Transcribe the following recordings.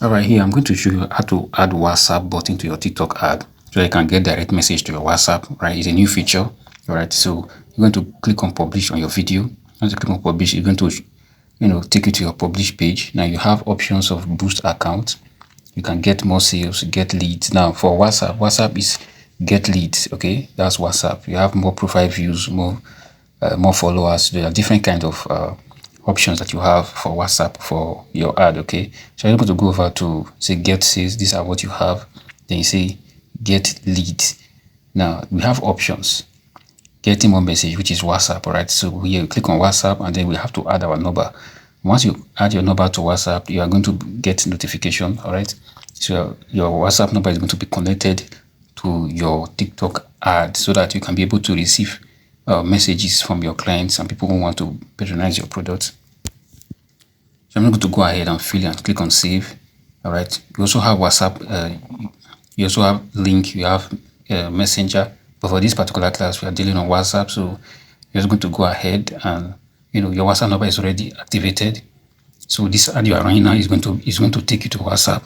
Alright, here I'm going to show you how to add WhatsApp button to your TikTok ad so you can get direct message to your WhatsApp. Right, it's a new feature. Alright, so you're going to click on publish on your video. Once you click on publish, you're going to take you to your publish page. Now you have options of boost account. You can get more sales, get leads. Now for WhatsApp is get leads. Okay, that's WhatsApp. You have more profile views, more followers. There are different kind of options that you have for WhatsApp for your ad. Okay, so you're going to go over to say get sales. These are what you have. Then you say get leads. Now we have options. Getting more message, which is WhatsApp. All right, so here you click on WhatsApp and then we have to add our number. Once you add your number to WhatsApp, you are going to get notification. All right, so your WhatsApp number is going to be connected to your TikTok ad so that you can be able to receive messages from your clients and people who want to patronize your product. So I'm going to go ahead and fill and click on save. All right, you also have WhatsApp. You also have link. You have Messenger. But for this particular class, we are dealing on WhatsApp. So you're just going to go ahead and your WhatsApp number is already activated. So this ad you are running now is going to take you to WhatsApp.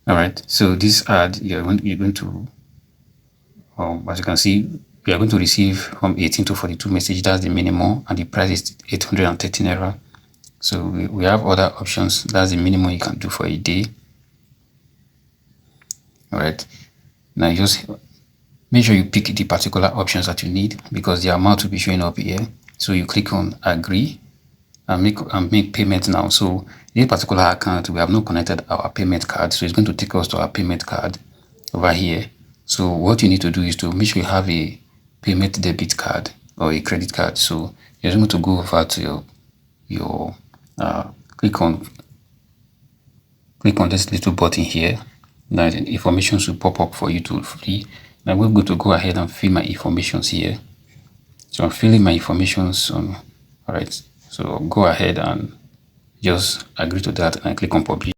All right. So this ad you're going to as you can see, we are going to receive from 18 to 42 messages. That's the minimum, and the price is 813 naira. So we have other options. That's the minimum you can do for a day. All right. Now you just make sure you pick the particular options that you need because the amount will be showing up here. So you click on agree and make payment now. So this particular account, we have not connected our payment card, so it's going to take us to our payment card over here. So what you need to do is to make sure you have a payment debit card or a credit card. So you're going to go over to your click on this little button here. Now the information should pop up for you to fill. Now we're going to go ahead and fill my informations here. So I'm filling my informations on. All right, so go ahead and just agree to that and click on publish.